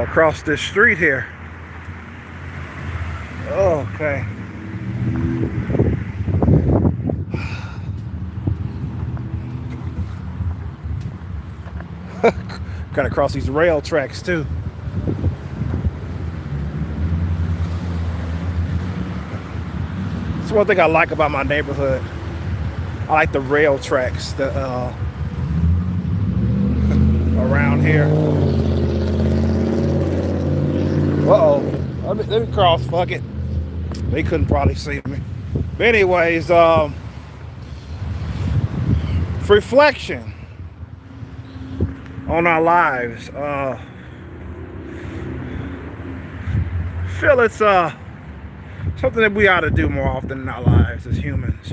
across this street here. Okay. Gotta cross these rail tracks too. That's one thing I like about my neighborhood. I like the rail tracks that around here. Uh-oh. Let me cross, fuck it. They couldn't probably see me. But anyways, reflection on our lives. Feel it's something that we ought to do more often in our lives as humans.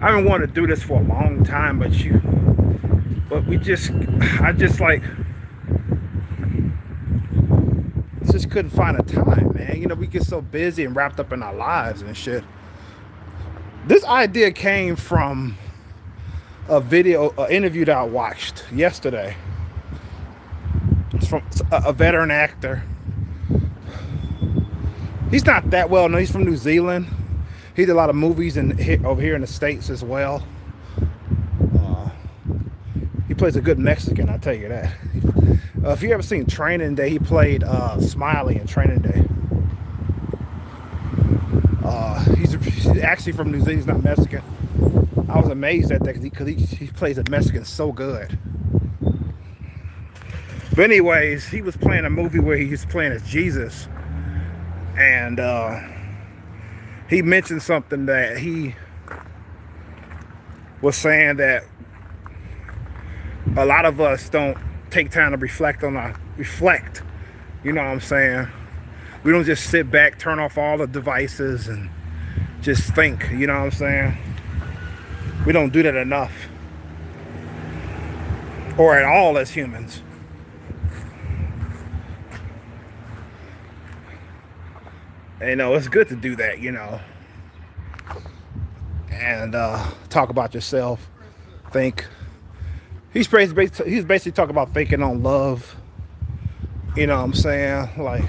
I've been wanting to do this for a long time, but I just couldn't find a time, man. You know, we get so busy and wrapped up in our lives and shit. This idea came from an interview that I watched yesterday. It's from a veteran actor. He's not that well known. He's from New Zealand. He did a lot of movies over here in the States as well. He plays a good Mexican, I'll tell you that. If you ever seen Training Day, he played Smiley in Training Day. He's actually from New Zealand. He's not Mexican. I was amazed at that because he plays a Mexican so good. But anyways, he was playing a movie where he was playing as Jesus. And he mentioned something that he was saying that a lot of us don't take time to reflect. You know what I'm saying? We don't just sit back, turn off all the devices and just think, you know what I'm saying? We don't do that enough. Or at all as humans. And, you know, it's good to do that, you know. And talk about yourself. Think. He's basically talking about thinking on love. You know what I'm saying? Like,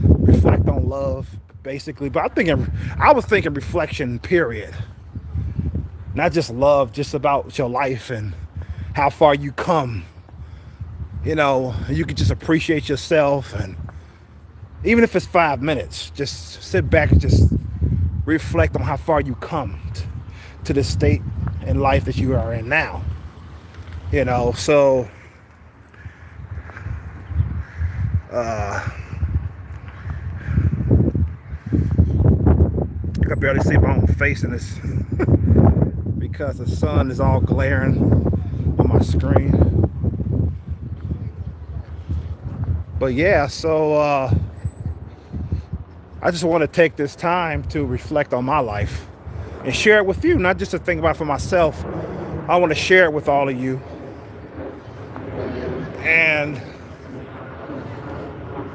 reflect on love, basically. But I was thinking reflection, period. Not just love, just about your life and how far you come. You know, you can just appreciate yourself, and even if it's 5 minutes, just sit back and just reflect on how far you come to the state in life that you are in now. You know, so I can barely see my own face in this because the sun is all glaring on my screen. But yeah, so I just want to take this time to reflect on my life and share it with you, not just to think about it for myself. I want to share it with all of you. And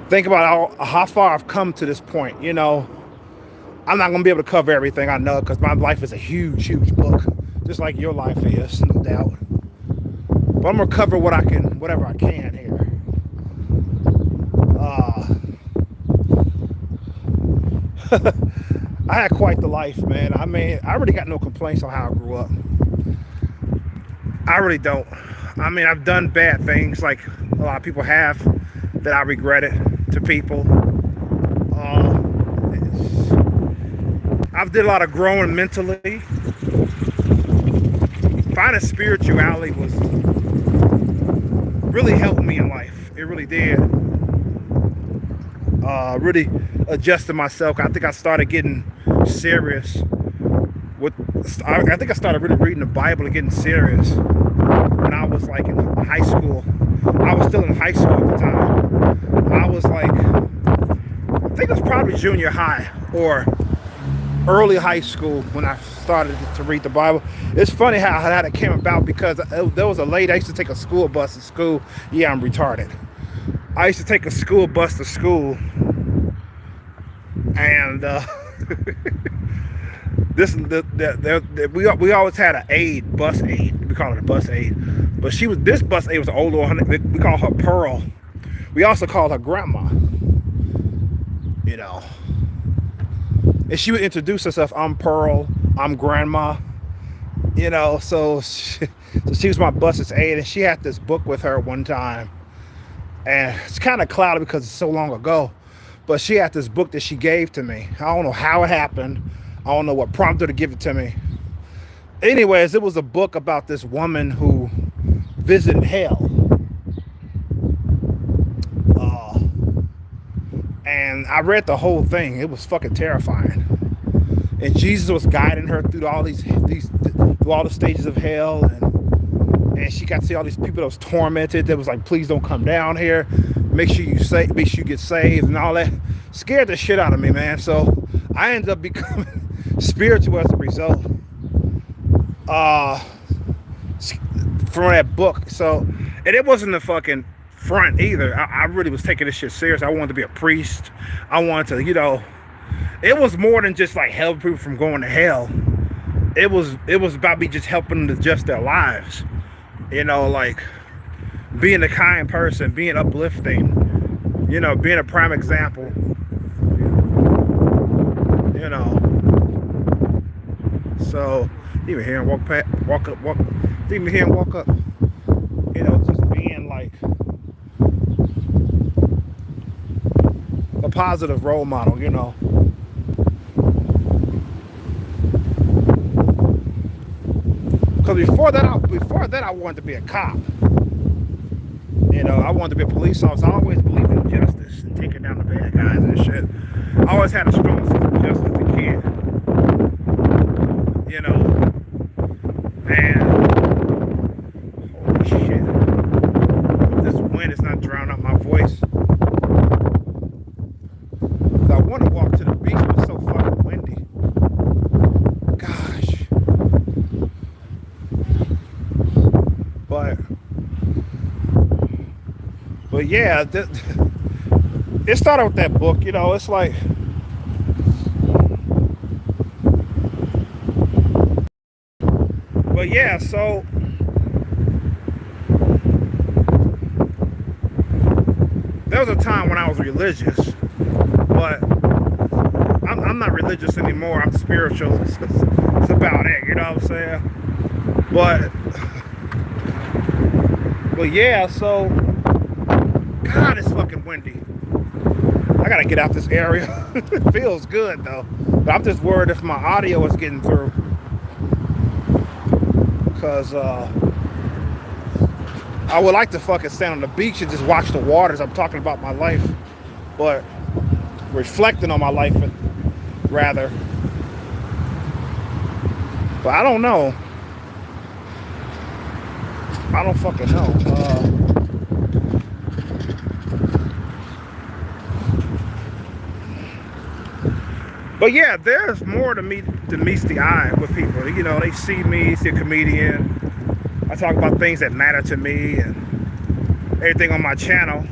think about how far I've come to this point. You know, I'm not going to be able to cover everything, I know, because my life is a huge, huge book, just like your life is, no doubt. But I'm going to cover whatever I can here. I had quite the life, man. I mean, I really got no complaints on how I grew up. I really don't. I mean, I've done bad things like a lot of people have that I regretted to people. I've did a lot of growing mentally. Finding spirituality was really helped me in life. It really did. Really adjusted myself. I think I started getting serious I think I started really reading the Bible and getting serious when I was like in high school. I was still in high school at the time. I was like, I think it was probably junior high or early high school when I started to read the Bible. It's funny how that came about because there was a lady, I used to take a school bus to school. Yeah, I'm retarded. I used to take a school bus to school, and we always had an bus aide. We call it a bus aide, but this bus aide was an older one. We call her Pearl. we also called her grandma, you know. And she would introduce herself, I'm Pearl, I'm grandma, you know. So she was my bus's aide, and she had this book with her one time. And it's kind of cloudy because it's so long ago. But she had this book that she gave to me. I don't know how it happened. I don't know what prompted her to give it to me. Anyways, it was a book about this woman who visited hell. And I read the whole thing. It was fucking terrifying. And Jesus was guiding her through all through all the stages of hell, and she got to see all these people that was tormented. That was like, please don't come down here. Make sure you get saved and all that. Scared the shit out of me, man. So I ended up becoming spiritual as a result. From that book. So, and it wasn't the fucking front either. I really was taking this shit serious. I wanted to be a priest. I wanted to, you know, it was more than just like helping people from going to hell. It was about me just helping them to adjust their lives. You know, like being a kind person, being uplifting, you know, being a prime example. You know. So even here and walk up. Even here and walk up. You know, just being like a positive role model, you know. Because before that, I wanted to be a cop. You know, I wanted to be a police officer. I always believed in justice and taking down the bad guys and shit. I always had a strong sense of justice as a kid. You know, and holy shit, if this wind is not drowning out my voice. I want to walk to the beach, but it's so fucking windy. Gosh. But yeah, it started with that book, you know. It's like, but yeah, so there was a time when I was religious, but I'm not religious anymore. I'm spiritual. It's about it, you know what I'm saying? But yeah, so God, it's fucking windy. I gotta get out this area. It feels good though, but I'm just worried if my audio is getting through. Cause I would like to fucking stand on the beach and just watch the waters. I'm talking about my life, but reflecting on my life rather. But I don't know. I don't fucking know. But yeah, there's more to me than meets the eye with people. You know, they see me, see a comedian. I talk about things that matter to me and everything on my channel.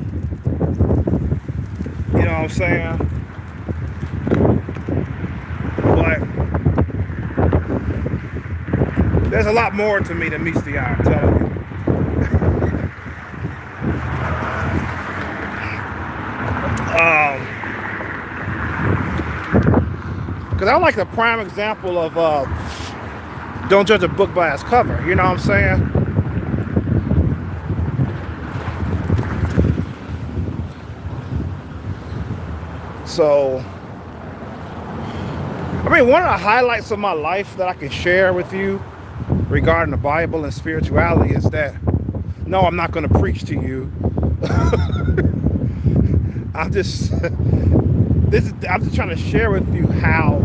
You know what I'm saying? But there's a lot more to me than meets the eye, I'm telling you. Because I'm like the prime example of don't judge a book by its cover. You know what I'm saying? So, I mean, one of the highlights of my life that I can share with you regarding the Bible and spirituality is that, no, I'm not going to preach to you. I'm just trying to share with you how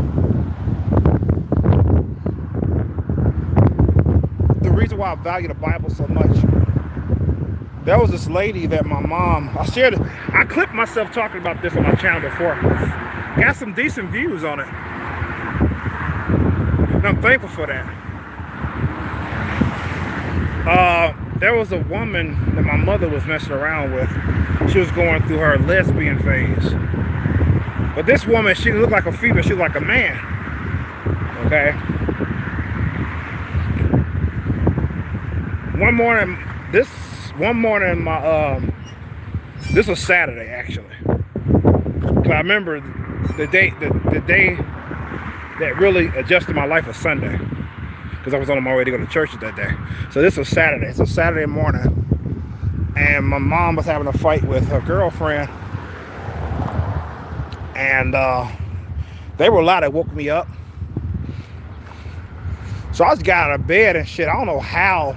the reason why I value the Bible so much. There was this lady that my mom, I clipped myself talking about this on my channel before. Got some decent views on it. And I'm thankful for that. There was a woman that my mother was messing around with. She was going through her lesbian phase. But this woman, she looked like a female, she was like a man. Okay? One morning, This was Saturday, actually. But I remember the day that really adjusted my life was Sunday, because I was on my way to go to church that day. So this was Saturday. So Saturday morning, and my mom was having a fight with her girlfriend, and they were loud. That woke me up. So I just got out of bed and shit. I don't know how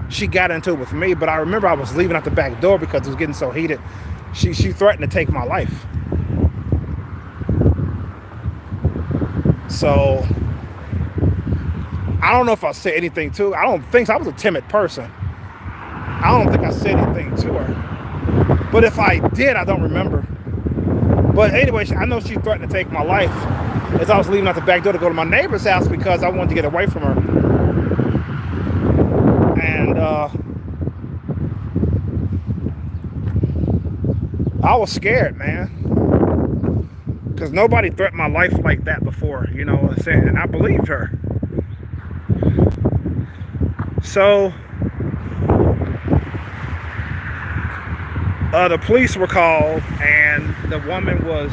she got into it with me, but I remember I was leaving out the back door because it was getting so heated. She threatened to take my life. So I don't know if I said anything to her. I don't think so. I was a timid person. I don't think I said anything to her. But if I did, I don't remember. But anyway, I know she threatened to take my life as I was leaving out the back door to go to my neighbor's house because I wanted to get away from her. And I was scared, man, because nobody threatened my life like that before, you know what I'm saying? And I believed her. So the police were called, and the woman was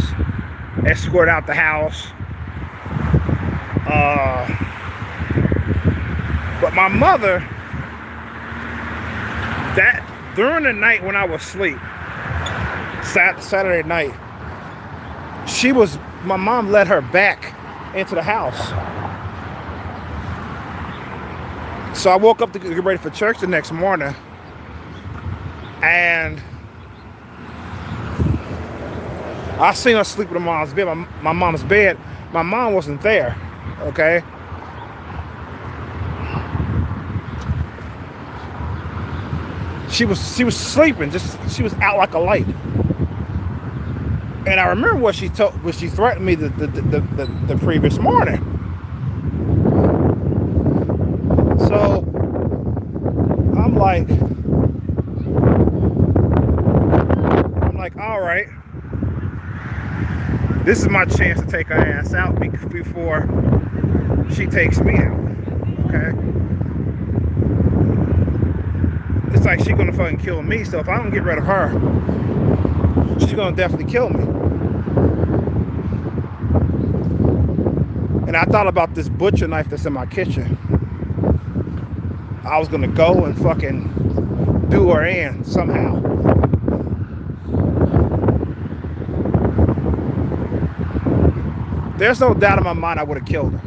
escorted out the house. But my mother, that during the night when I was asleep, Saturday night, my mom let her back into the house. So I woke up to get ready for church the next morning, and I seen her sleep in my mom's bed, my mom's bed. My mom wasn't there, okay? She was sleeping, she was out like a light. And I remember what she threatened me the previous morning. So I'm like, all right, this is my chance to take her ass out before she takes me out, okay? It's like she's gonna fucking kill me, so if I don't get rid of her, she's gonna definitely kill me. And I thought about this butcher knife that's in my kitchen. I was gonna go and fucking do her in somehow. There's no doubt in my mind I would have killed her.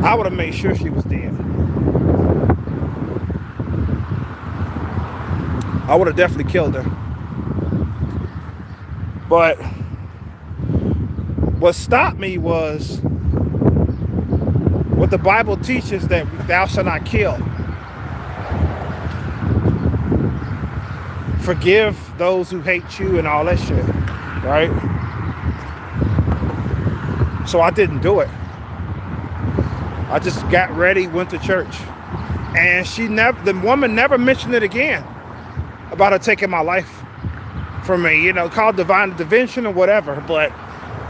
I would have made sure she was dead. I would have definitely killed her. But what stopped me was what the Bible teaches, that thou shalt not kill. Forgive those who hate you and all that shit, right? So I didn't do it. I just got ready, went to church. And the woman never mentioned it again about her taking my life from me, you know, called divine intervention or whatever, but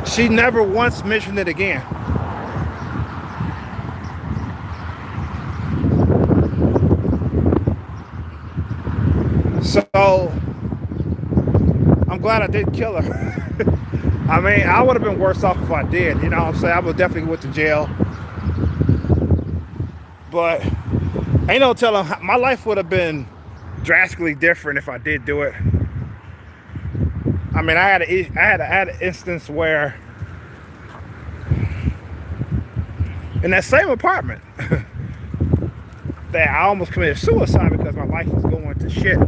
she never once mentioned it again. So I'm glad I didn't kill her. I mean, I would have been worse off if I did, you know what I'm saying? I would definitely went to jail. But ain't no telling, my life would have been drastically different if I did do it. I mean, I had an instance where in that same apartment that I almost committed suicide because my life was going to shit,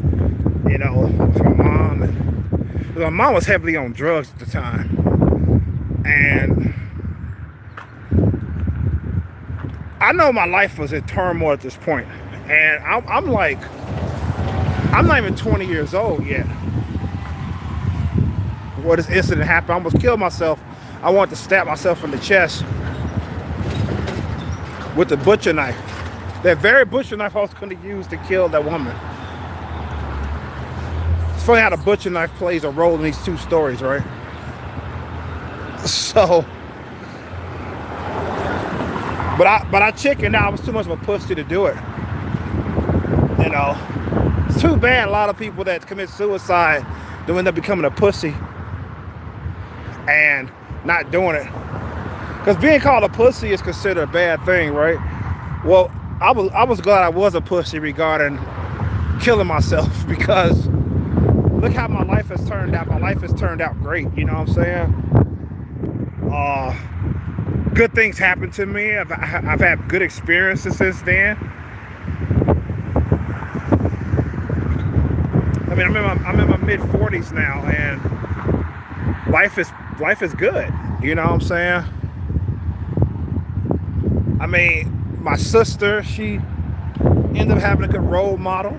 you know, with my mom. And my mom was heavily on drugs at the time. And I know my life was in turmoil at this point. And I'm like, I'm not even 20 years old yet where this incident happened. I almost killed myself. I wanted to stab myself in the chest with the butcher knife. That very butcher knife I was going to use to kill that woman. It's funny how the butcher knife plays a role in these two stories, right? So, but I chickened out. I was too much of a pussy to do it. You know, too bad a lot of people that commit suicide do end up becoming a pussy and not doing it. Because being called a pussy is considered a bad thing, right? Well, I was glad I was a pussy regarding killing myself, because look how my life has turned out. My life has turned out great, you know what I'm saying? Good things happen to me. I've had good experiences since then. I mean, I'm in my mid 40s now, and life is good. You know what I'm saying? I mean, my sister, she ended up having a good role model.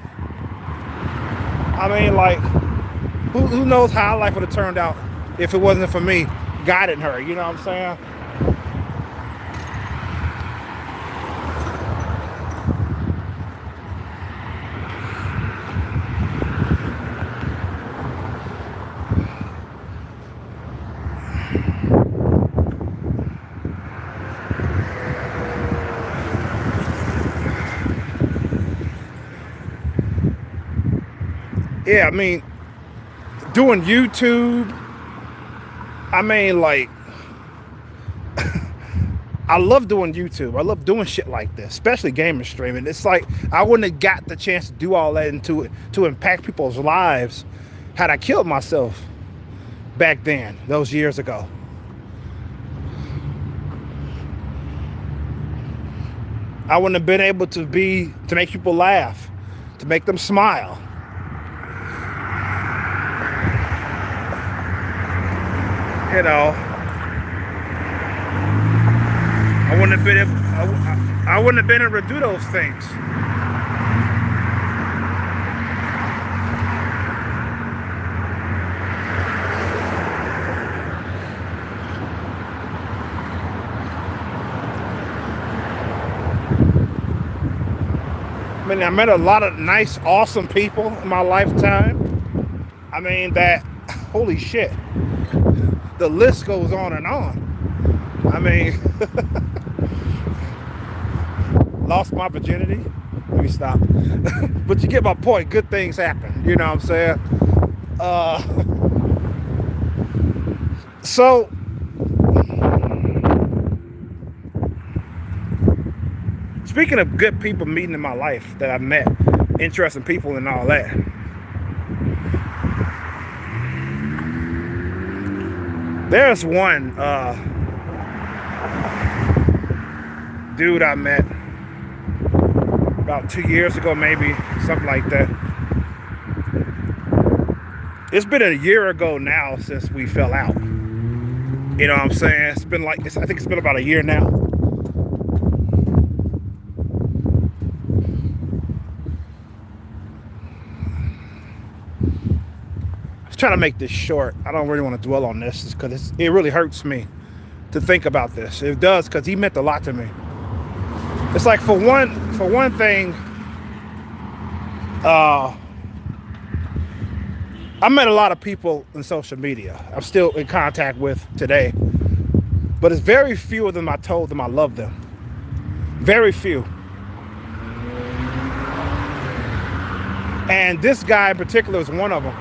I mean, like, who knows how life would have turned out if it wasn't for me guiding her, you know what I'm saying? Yeah, I mean, doing YouTube, I mean, like, I love doing YouTube. I love doing shit like this, especially gaming streaming. It's like I wouldn't have got the chance to do all that and to impact people's lives had I killed myself back then, those years ago. I wouldn't have been able to make people laugh, to make them smile. You know, I wouldn't have been able to do those things. I mean, I met a lot of nice, awesome people in my lifetime. I mean, holy shit. The list goes on and on. I mean, lost my virginity. Let me stop. But you get my point. Good things happen. You know what I'm saying? So, speaking of good people meeting in my life that I've met, interesting people and all that. There's one dude I met about 2 years ago, maybe, something like that. It's been a year ago now since we fell out. You know what I'm saying? It's been like this. I think it's been about a year now. Trying to make this short. I don't really want to dwell on this because it really hurts me to think about this. It does, because he meant a lot to me. It's like for one thing, I met a lot of people in social media I'm still in contact with today, but it's very few of them I told them I love them. Very few. And this guy in particular is one of them.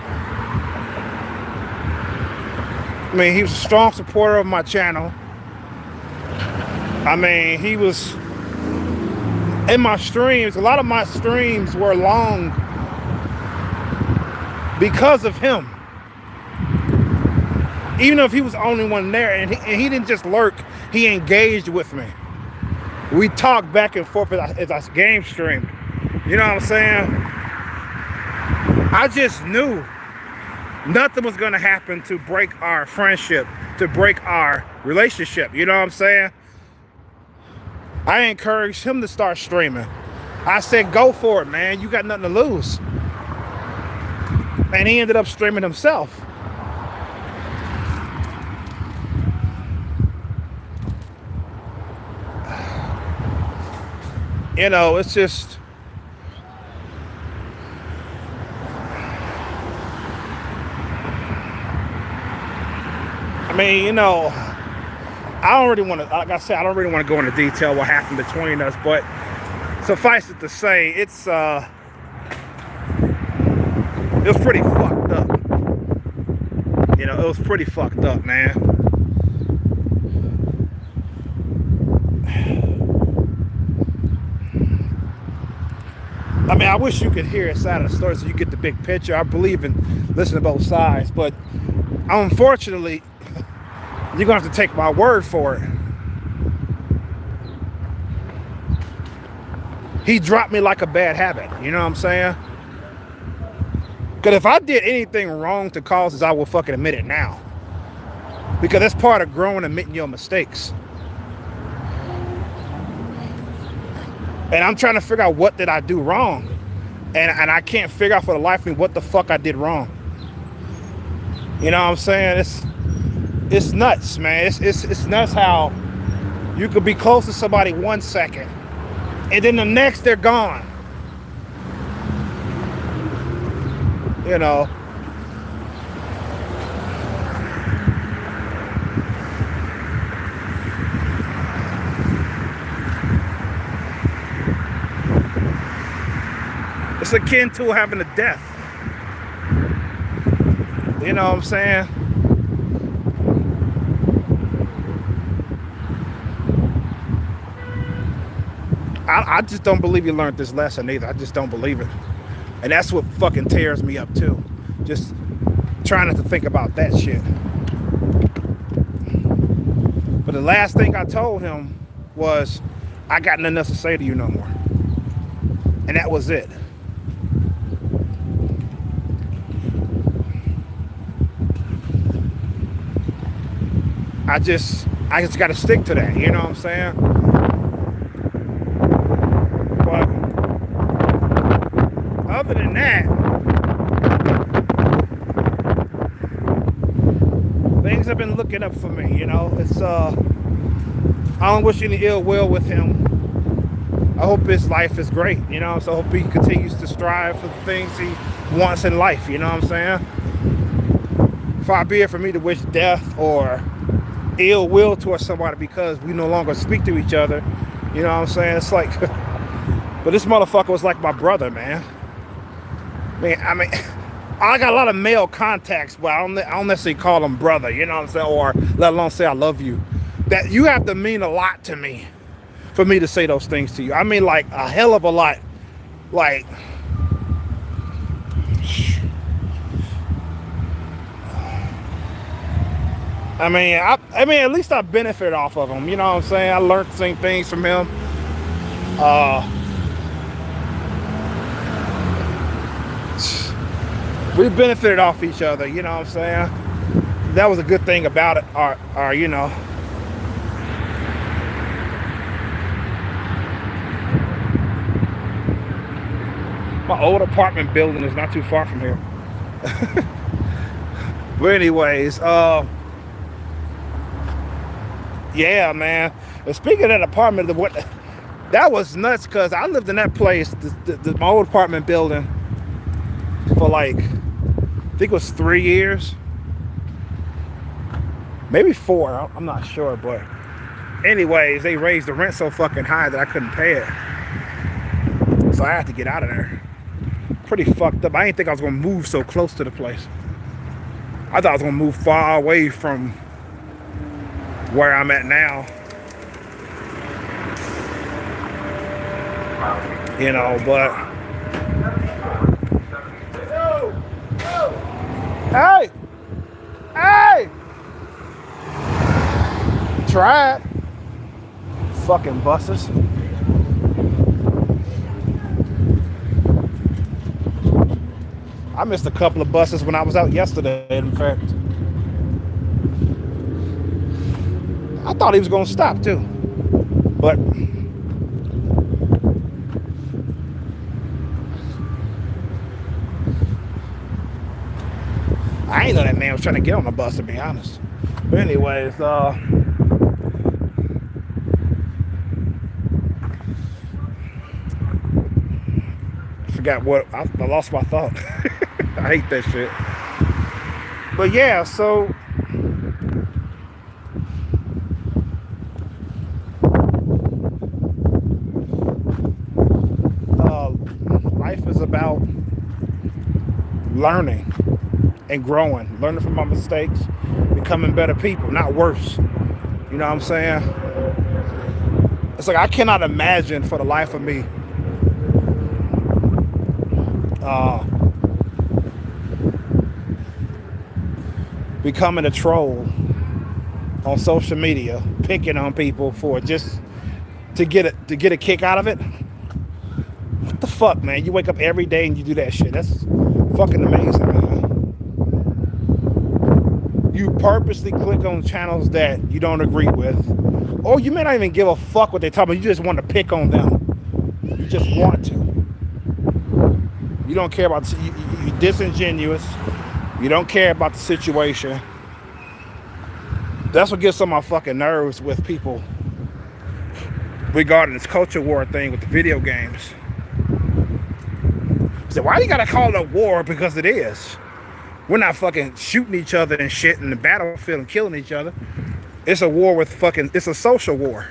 I mean, he was a strong supporter of my channel. I mean, he was in my streams. A lot of my streams were long because of him. Even if he was the only one there, and he didn't just lurk, he engaged with me. We talked back and forth as I game streamed. You know what I'm saying? I just knew nothing was going to happen to break our friendship, to break our relationship. You know what I'm saying? I encouraged him to start streaming. I said, go for it, man. You got nothing to lose. And he ended up streaming himself. You know, it's just... I mean, you know, I don't really want to, like I said, I don't really want to go into detail what happened between us, but suffice it to say, it's was pretty fucked up. You know, it was pretty fucked up, man. I mean, I wish you could hear a side of the story so you get the big picture. I believe in listening to both sides, but unfortunately, you're gonna have to take my word for it. He dropped me like a bad habit. You know what I'm saying? Because if I did anything wrong to cause this, I will fucking admit it now. Because that's part of growing, admitting your mistakes. And I'm trying to figure out what did I do wrong. And I can't figure out for the life of me what the fuck I did wrong. You know what I'm saying? It's nuts, man. It's nuts how you could be close to somebody 1 second and then the next they're gone. You know. It's akin to having a death. You know what I'm saying? I just don't believe you learned this lesson either. I just don't believe it. And that's what fucking tears me up too. Just trying not to think about that shit. But the last thing I told him was, I got nothing else to say to you no more. And that was it. I just got to stick to that, you know what I'm saying? But other than that, things have been looking up for me, you know? It's I don't wish any ill will with him. I hope his life is great, you know? So I hope he continues to strive for the things he wants in life, you know what I'm saying? Far be it for me to wish death or ill will towards somebody because we no longer speak to each other. You know what I'm saying? It's like, but this motherfucker was like my brother, man. I mean, I got a lot of male contacts, but I don't necessarily call them brother, you know what I'm saying? Or let alone say I love you. That you have to mean a lot to me for me to say those things to you. I mean, like a hell of a lot. Like, I mean, at least I benefited off of him. You know what I'm saying? I learned the same things from him. We benefited off each other. You know what I'm saying? That was a good thing about it. Or you know. My old apartment building is not too far from here. But anyways, yeah, man. And speaking of that apartment, that was nuts because I lived in that place, my old apartment building, for like, I think it was 3 years, maybe 4. I'm not sure, but anyways, they raised the rent so fucking high that I couldn't pay it, so I had to get out of there. Pretty fucked up. I didn't think I was gonna move so close to the place. I thought I was gonna move far away from where I'm at now. You know, but hey! Hey! Try it. Fucking buses. I missed a couple of buses when I was out yesterday, in fact. I thought he was gonna stop too, but I ain't know that man was trying to get on the bus, to be honest. But anyways, forgot what I lost my thought. I hate that shit. But yeah, so life is about learning and growing, learning from my mistakes, becoming better people, not worse. You know what I'm saying? It's like I cannot imagine for the life of me uh, becoming a troll on social media, picking on people for just to get a kick out of it. What the fuck, man? You wake up every day and you do that shit. That's fucking amazing, man. You purposely click on channels that you don't agree with, or you may not even give a fuck what they're talking about. You just want to pick on them. You just want to. You don't care about you're disingenuous. You don't care about the situation. That's what gets on my fucking nerves with people regarding this culture war thing with the video games. So why you gotta call it a war? Because it is. We're not fucking shooting each other and shit in the battlefield and killing each other. It's a war with fucking, it's a social war.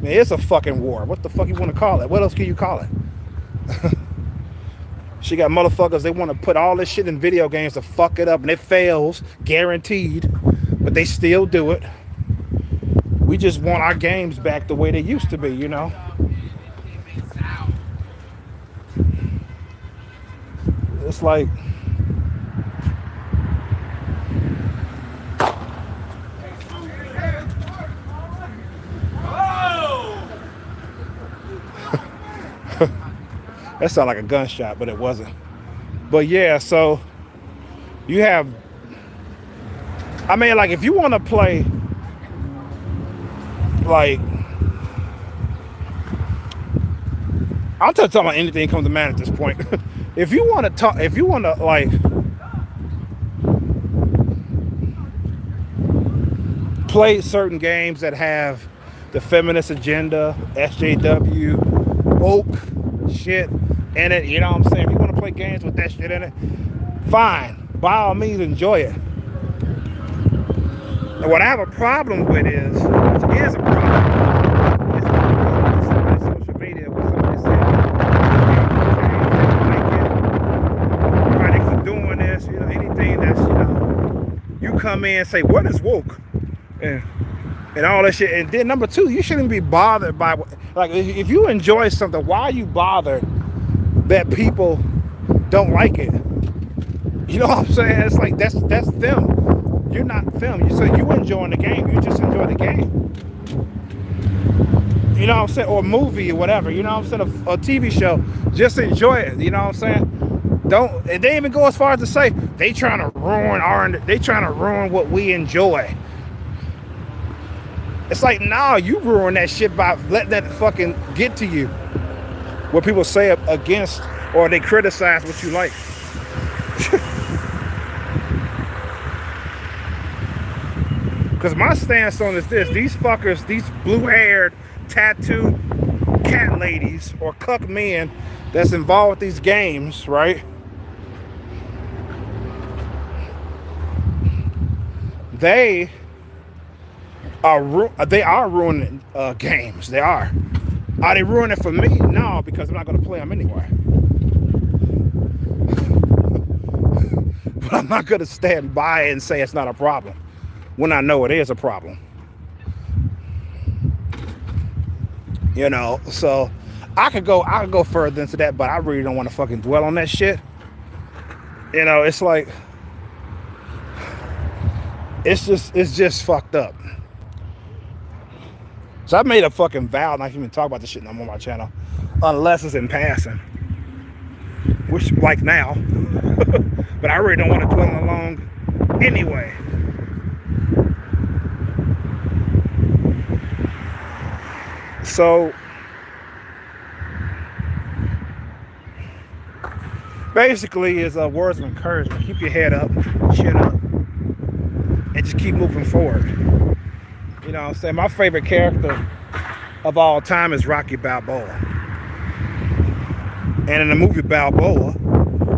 Man, it's a fucking war. What the fuck you want to call it? What else can you call it? She got motherfuckers, they want to put all this shit in video games to fuck it up, and it fails, guaranteed, but they still do it. We just want our games back the way they used to be, you know? It's like, that sounded like a gunshot, but it wasn't. But yeah, so you have, I mean, like, if you want to play, like, I'll tell you about anything comes to mind at this point. If you want to talk, if you want to, like, play certain games that have the feminist agenda, SJW, woke shit in it, you know what I'm saying? If you want to play games with that shit in it, fine. By all means, enjoy it. And what I have a problem with is a problem, is social media where somebody says, why they keep doing this, you know, anything that's, you know, you come in and say, what is woke? And all that shit. And then number two, you shouldn't be bothered by, like, if you enjoy something, why are you bothered that people don't like it? You know what I'm saying? It's like, that's them. You're not them. You say you enjoying the game, you just enjoy the game. You know what I'm saying? Or a movie or whatever, you know what I'm saying? A TV show, just enjoy it, you know what I'm saying? Don't, they even go as far as to say they trying to ruin what we enjoy. It's like, nah, you ruin that shit by letting that fucking get to you. What people say against, or they criticize what you like. Because my stance on is this: these fuckers, these blue-haired, tattooed cat ladies or cuck men that's involved with these games, right? They are ruining games. They are. Are they ruining it for me? No, because I'm not going to play them anyway. But I'm not going to stand by and say it's not a problem when I know it is a problem. You know, so I could go further into that, but I really don't want to fucking dwell on that shit. You know, it's like, it's just fucked up. So I made a fucking vow not to even talk about this shit no more on my channel, unless it's in passing, which, like, now. But I really don't want to dwell along anyway. So basically, is words of encouragement. Keep your head up, chin up, and just keep moving forward. You know what I'm saying? My favorite character of all time is Rocky Balboa. And in the movie Balboa,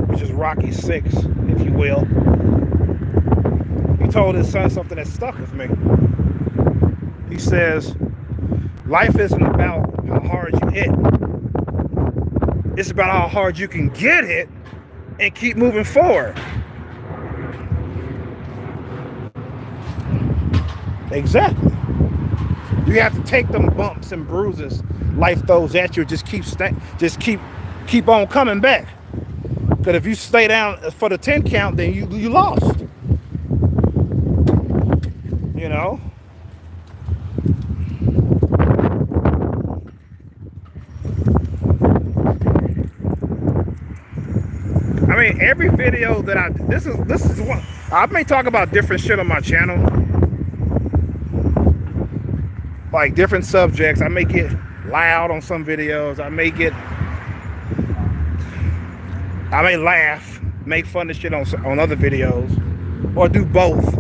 which is Rocky 6, if you will, he told his son something that stuck with me. He says, life isn't about how hard you hit. It's about how hard you can get it and keep moving forward. Exactly. You have to take them bumps and bruises life throws at you. Just keep on coming back. Because if you stay down for the 10 count, then you lost. You know. I mean, every video that this is one. I may talk about different shit on my channel, like different subjects. I may get loud on some videos. I may laugh, make fun of shit on other videos, or do both.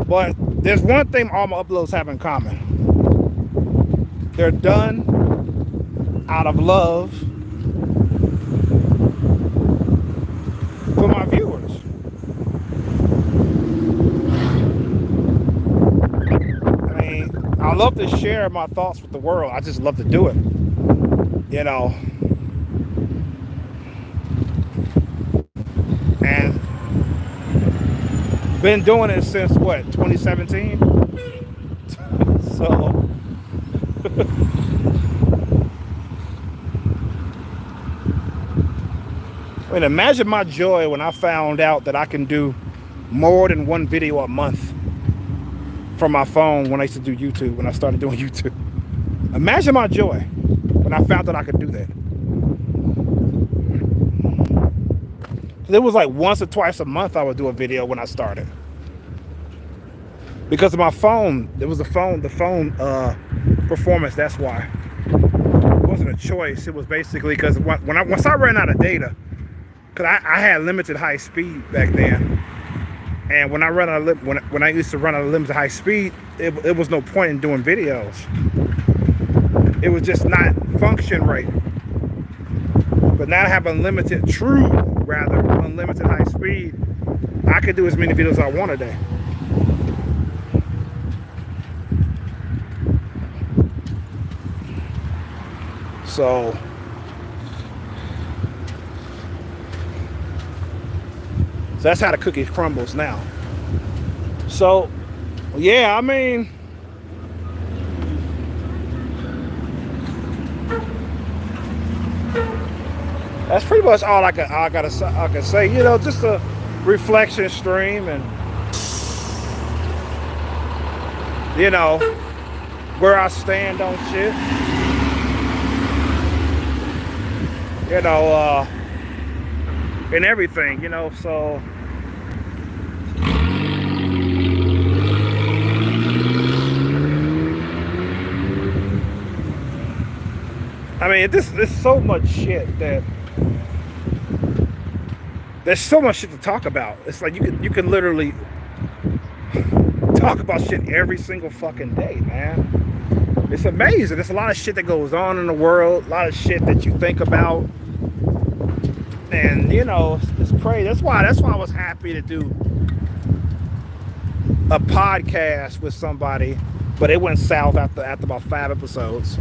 But there's one thing all my uploads have in common. They're done out of love for my viewers. I mean, I love to share my thoughts with the world. I just love to do it. You know. And been doing it since what, 2017? So I mean, imagine my joy when I found out that I can do more than one video a month from my phone when I used to do YouTube, when I started doing YouTube. Imagine my joy when I found that I could do that. It was like once or twice a month I would do a video when I started. Because of my phone, it was the phone performance, that's why. It wasn't a choice, it was basically because once I ran out of data, because I had limited high speed back then. And when I used to run out of limited high speed, it was no point in doing videos. It was just not function right. But now I have unlimited high speed. I could do as many videos as I want a day. So that's how the cookie crumbles now. So yeah, I mean, that's pretty much all I can say. You know, just a reflection stream, and you know where I stand on shit. You know, and everything. You know, so. I mean, there's so much shit that. There's so much shit to talk about. It's like you can literally talk about shit every single fucking day, man. It's amazing. There's a lot of shit that goes on in the world, a lot of shit that you think about. And you know, it's crazy. That's why I was happy to do a podcast with somebody, but it went south after about 5 episodes.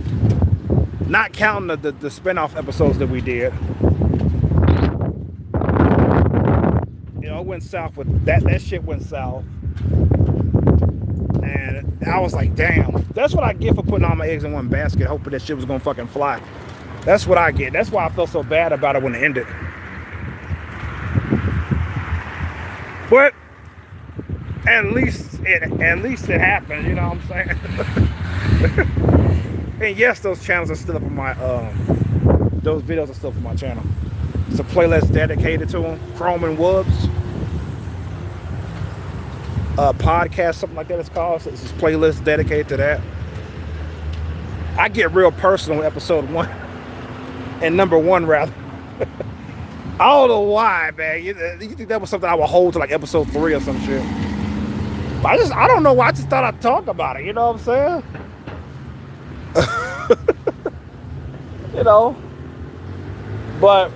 Not counting the spin-off episodes that we did. Went south with that shit went south, and I was like, damn, that's what I get for putting all my eggs in one basket, hoping that shit was gonna fucking fly. That's what I get. That's why I felt so bad about it when it ended. But at least it happened, you know what I'm saying? And yes, those channels are still up on my those videos are still up on my channel. It's a playlist dedicated to them. Chrome and Wubs. Podcast, something like that it's called. So it's a playlist dedicated to that. I get real personal in episode 1 and number 1 rather. I don't know why, man. You think that was something I would hold to like episode 3 or some shit? But I don't know why. I just thought I'd talk about it. You know what I'm saying? You know, but.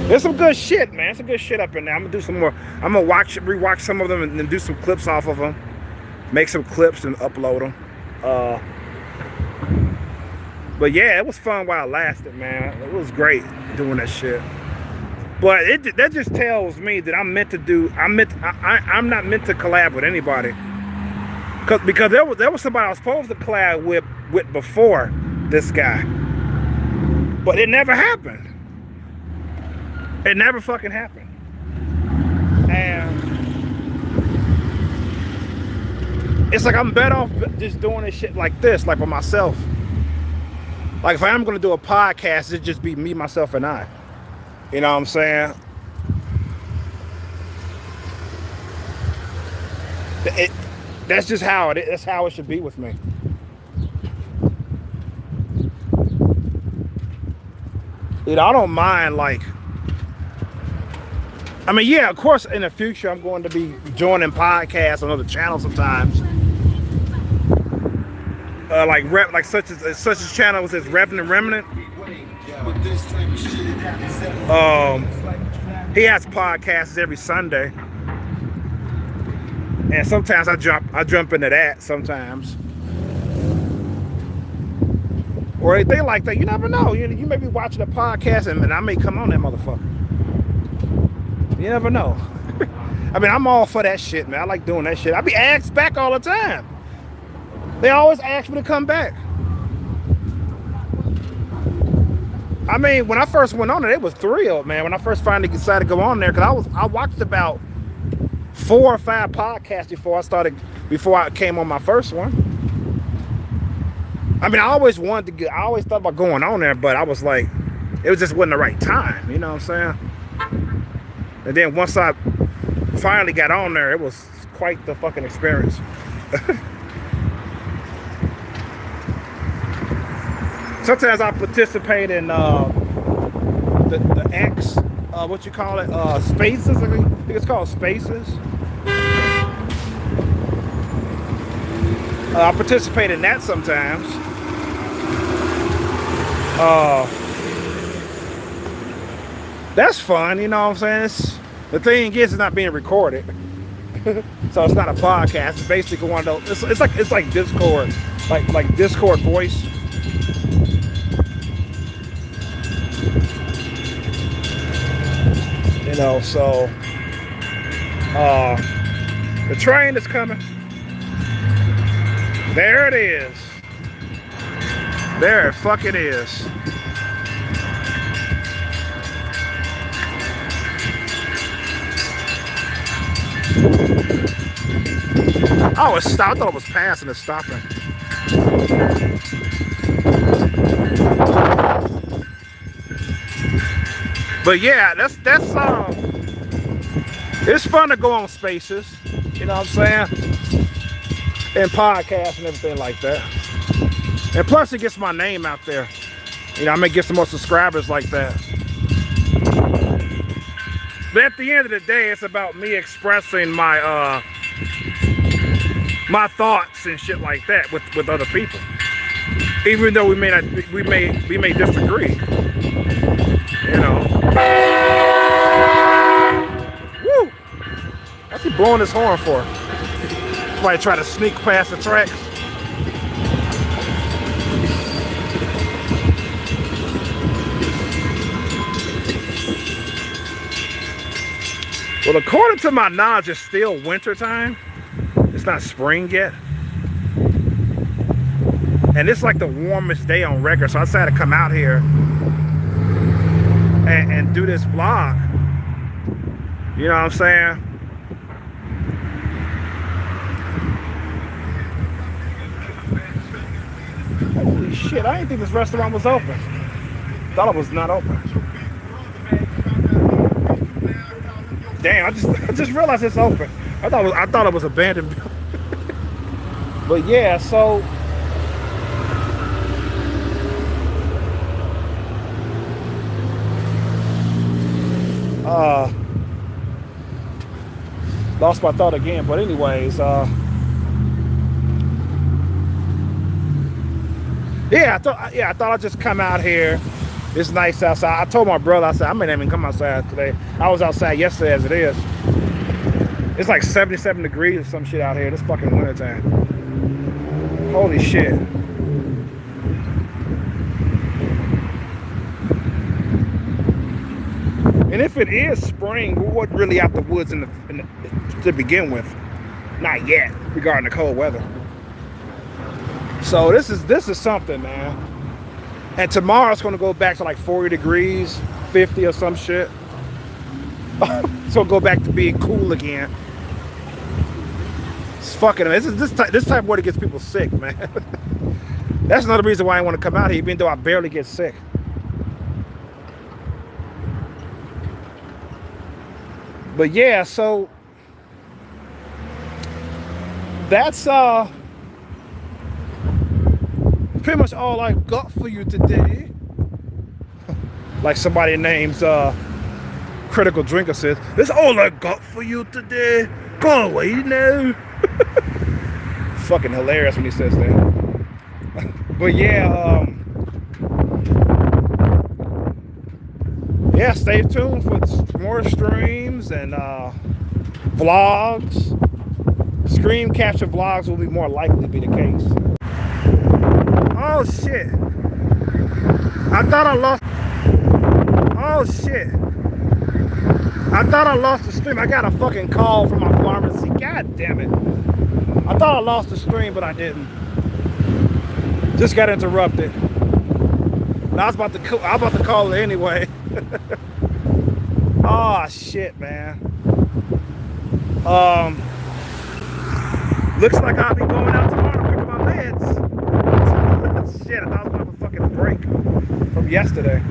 There's some good shit, man. Some good shit up in there. I'm gonna do some more. I'm gonna rewatch some of them and then do some clips off of them. Make some clips and upload them. But yeah, it was fun while it lasted, man. It was great doing that shit. But that just tells me that I'm meant to do. I'm not meant to collab with anybody. Because there was somebody I was supposed to collab with before this guy, but it never happened. It never fucking happened. And it's like I'm better off just doing this shit like this, like by myself. Like if I am gonna do a podcast, it'd just be me, myself, and I. You know what I'm saying? That's just how it is. That's how it should be with me. You know, I don't mind, like, I mean, yeah, of course, in the future, I'm going to be joining podcasts on other channels sometimes. Like such as channels as Revenant Remnant. He has podcasts every Sunday. And sometimes I jump into that sometimes. Or anything like that. You never know. You may be watching a podcast and I may come on that motherfucker. You never know. I mean, I'm all for that shit, man. I like doing that shit. I be asked back all the time. They always ask me to come back. I mean, when I first went on it was thrilled, man. When I first finally decided to go on there, because I watched about 4 or 5 podcasts before I came on my first one. I mean, I always thought about going on there, but I was like, it just wasn't the right time, you know what I'm saying? And then once I finally got on there, it was quite the fucking experience. Sometimes I participate in the X, what you call it, Spaces. I think it's called Spaces. I participate in that sometimes. That's fun, you know what I'm saying? The thing is, it's not being recorded, so it's not a podcast. It's basically one of those. It's like Discord, like Discord voice. You know, so the train is coming. There it is. There it fucking is. Oh, it stopped. I thought it was passing. It's stopping. But yeah, that's it's fun to go on Spaces, you know what I'm saying? And podcasts and everything like that. And plus it gets my name out there. You know, I may get some more subscribers like that. But at the end of the day, it's about me expressing my my thoughts and shit like that with other people. Even though we may disagree. You know. Woo! What's he blowing his horn for? Somebody try to sneak past the tracks. Well, according to my knowledge, it's still winter time. It's not spring yet. And it's like the warmest day on record. So I decided to come out here and do this vlog. You know what I'm saying? Holy shit, I didn't think this restaurant was open. Thought it was not open. Damn, I just realized it's open. I thought it was abandoned. But yeah, so lost my thought again. But anyways, yeah, I thought I'd just come out here. It's nice outside. I told my brother, I said, I may not even come outside today. I was outside yesterday as it is. It's like 77 degrees or some shit out here. It's fucking winter time. Holy shit. And if it is spring, we wasn't really out the woods to begin with. Not yet, regarding the cold weather. So this is something, man. And tomorrow it's gonna go back to like 40 degrees, 50 or some shit. So go back to being cool again. It's fucking. This type of weather gets people sick, man. That's another reason why I want to come out here, even though I barely get sick. But yeah, so that's pretty much all I got for you today. Like somebody names Critical Drinker says, that's all I got for you today. Go away now. Fucking hilarious when he says that. But yeah, yeah, stay tuned for more streams and vlogs. Screen capture vlogs will be more likely to be the case. Oh shit. I thought I lost. Oh shit. I thought I lost the stream. I got a fucking call from my pharmacy. God damn it. I thought I lost the stream, but I didn't. Just got interrupted. I was about to call it anyway. Oh shit, man. Looks like I'll be going out tomorrow to pick up my meds. Shit, I thought I was gonna have a fucking break from yesterday.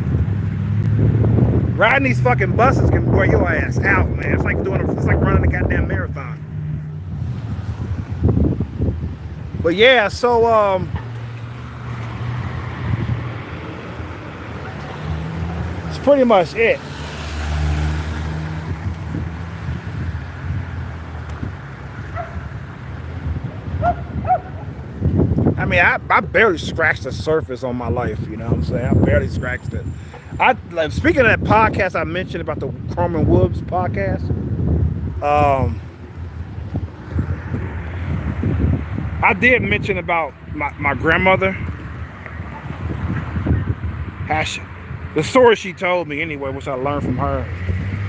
Riding these fucking buses can wear your ass out, man. It's like running a goddamn marathon. But yeah, so it's pretty much it. I mean, I barely scratched the surface on my life, you know what I'm saying? I barely scratched it. Speaking of that podcast I mentioned about the Chrome and Woods podcast, I did mention about my grandmother. The story she told me anyway, which I learned from her,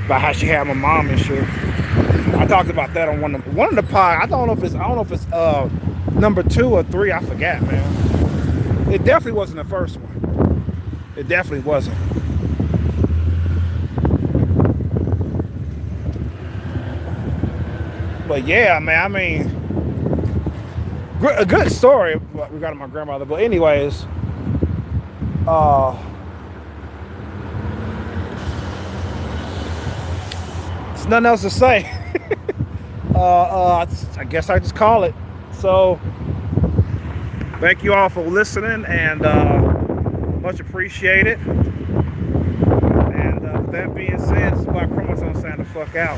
about how she had my mom and shit. I talked about that on one of the pod. I don't know if it's number 2 or 3. I forgot, man. It definitely wasn't the first one. It definitely wasn't. But yeah, man, I mean, a good story regarding my grandmother. But anyways, there's nothing else to say. I guess I just call it. So, thank you all for listening, and much appreciated. And with that being said, this is Black Chromosome signing the fuck out.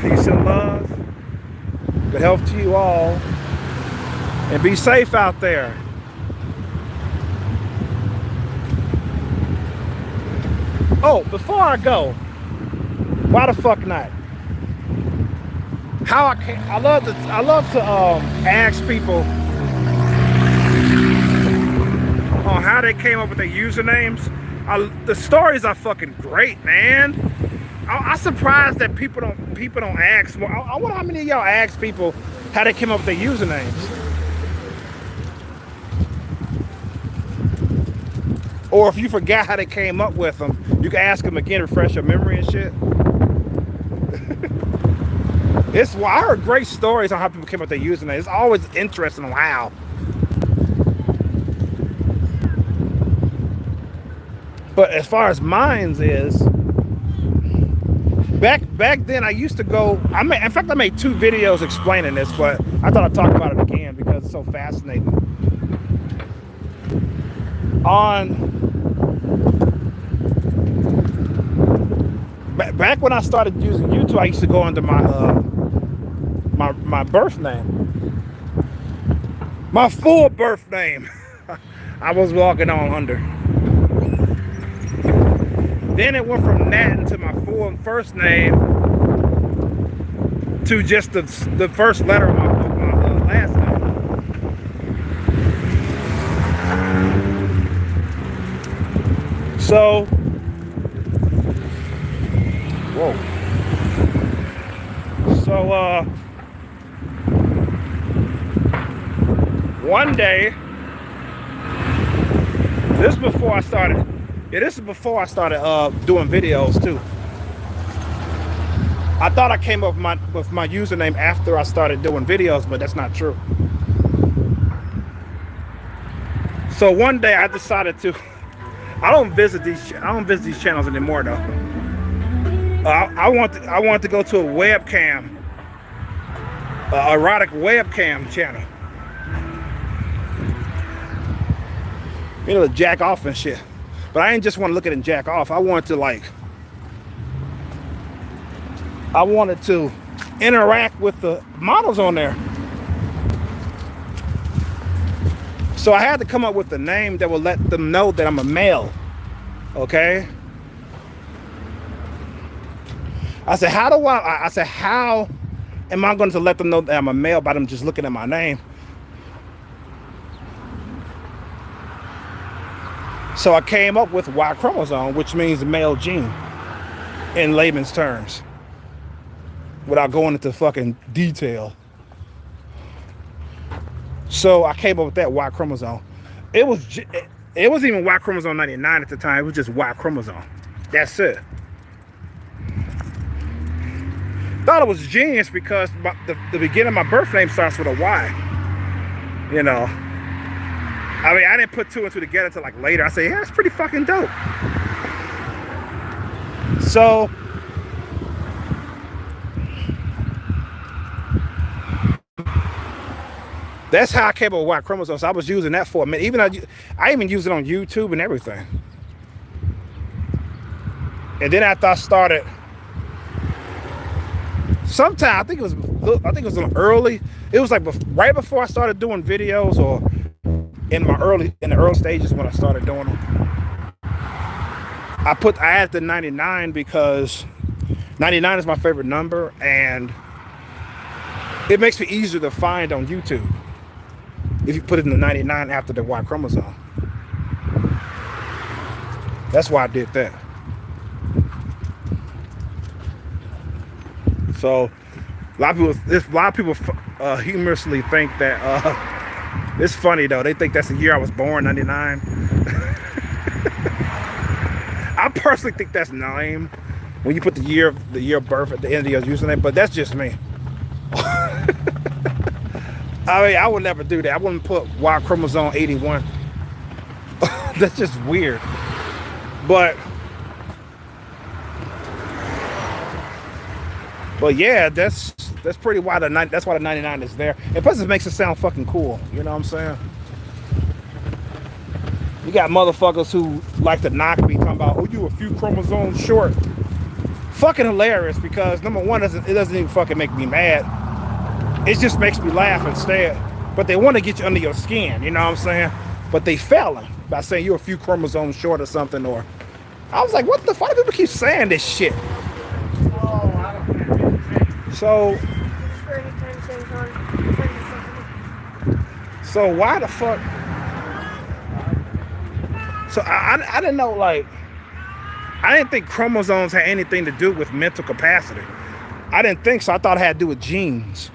Peace and love. Good health to you all. And be safe out there. Oh, before I go, why the fuck not? I love to ask people on how they came up with their usernames. The stories are fucking great, man. I'm surprised that people don't ask more. I wonder how many of y'all ask people how they came up with their usernames. Or if you forgot how they came up with them, you can ask them again, refresh your memory and shit. I heard great stories on how people came up with their usernames. It's always interesting on how. But as far as mine's is, back then I used to go. In fact, I made 2 videos explaining this, but I thought I'd talk about it again because it's so fascinating. Back when I started using YouTube, I used to go under my birth name, my full birth name. I was walking on under. Then it went from that into my full first name to just the first letter of my last name. So Whoa. So, one day, this is before I started. Yeah, this is before I started doing videos too. I thought I came up with my username after I started doing videos, but that's not true. So one day I decided to. I don't visit these channels anymore though. I want to go to a webcam, erotic webcam channel. You know, to jack off and shit. But I ain't just want to look at it and jack off. I wanted to interact with the models on there. So I had to come up with a name that will let them know that I'm a male. Okay? I said, how am I going to let them know that I'm a male by them just looking at my name? So I came up with Y chromosome, which means male gene in layman's terms, without going into fucking detail. So I came up with that Y chromosome. It wasn't even Y chromosome 99 at the time. It was just Y chromosome. That's it. Thought it was genius because the beginning of my birth name starts with a Y. You know. I mean, I didn't put two and two together until like later. I said, yeah, it's pretty fucking dope. So that's how I came up with Y chromosomes. So I was using that for a minute. I even used it on YouTube and everything. And then after I started, sometime I think it was a little early. It was like right before I started doing videos, or in the early stages when I started doing them. I added the 99 because 99 is my favorite number, and it makes me easier to find on YouTube if you put it in the 99 after the Y chromosome. That's why I did that. So a lot of people humorously think that it's funny though. They think that's the year I was born, 99. I personally think that's lame when you put the year of birth at the end of your username, but that's just me. I mean, I would never do that. I wouldn't put Y chromosome 81. That's just weird. But yeah, that's pretty why that's why the 99 is there. And plus it makes it sound fucking cool. You know what I'm saying? You got motherfuckers who like to knock me talking about, oh, you a few chromosomes short. Fucking hilarious, because number one, it doesn't even fucking make me mad. It just makes me laugh instead. But they want to get you under your skin, you know what I'm saying? But they failing by saying you're a few chromosomes short or something. Or I was like, what the fuck? People keep saying this shit. So why the fuck? So I didn't know, like, I didn't think chromosomes had anything to do with mental capacity. I didn't think so. I thought it had to do with genes.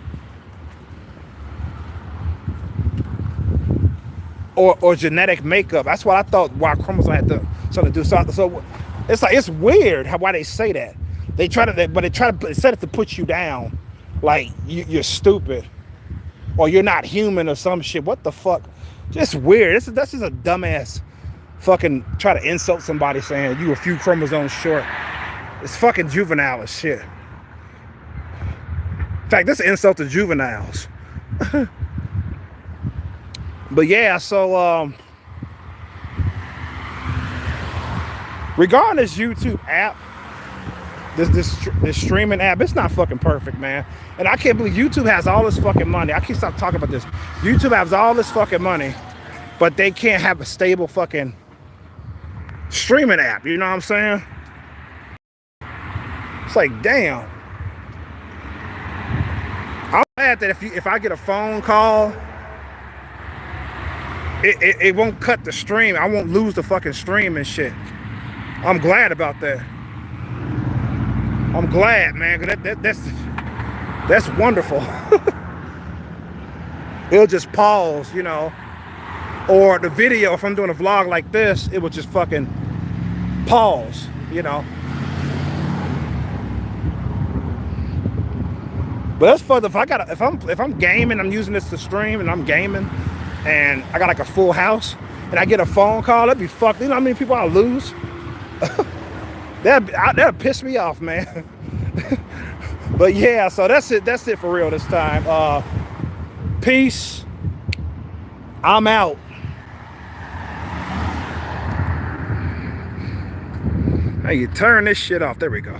Or genetic makeup. That's what I thought Y chromosome had something to do. So it's like, it's weird why they say that. They try to set it to put you down, like you're stupid, or you're not human or some shit. What the fuck? Just weird. That's just a dumbass fucking try to insult somebody saying you a few chromosomes short. It's fucking juvenile as shit. In fact, this insult to juveniles. But yeah, so regarding this YouTube app, this streaming app, it's not fucking perfect, man. And I can't believe YouTube has all this fucking money. I can't stop talking about this. YouTube has all this fucking money, but they can't have a stable fucking streaming app. You know what I'm saying? It's like, damn. I'm glad that if I get a phone call, it won't cut the stream. I won't lose the fucking stream and shit. I'm glad about that. I'm glad, man. 'Cause that's wonderful. It'll just pause, you know, or the video. If I'm doing a vlog like this, it will just fucking pause, you know. But that's fun. If I'm gaming, I'm using this to stream, and I'm gaming, and I got like a full house, and I get a phone call, that'd be fucked. You know how many people I lose? That'd piss me off, man. But yeah, so that's it for real this time. Peace. I'm out. Hey, you turn this shit off. There we go.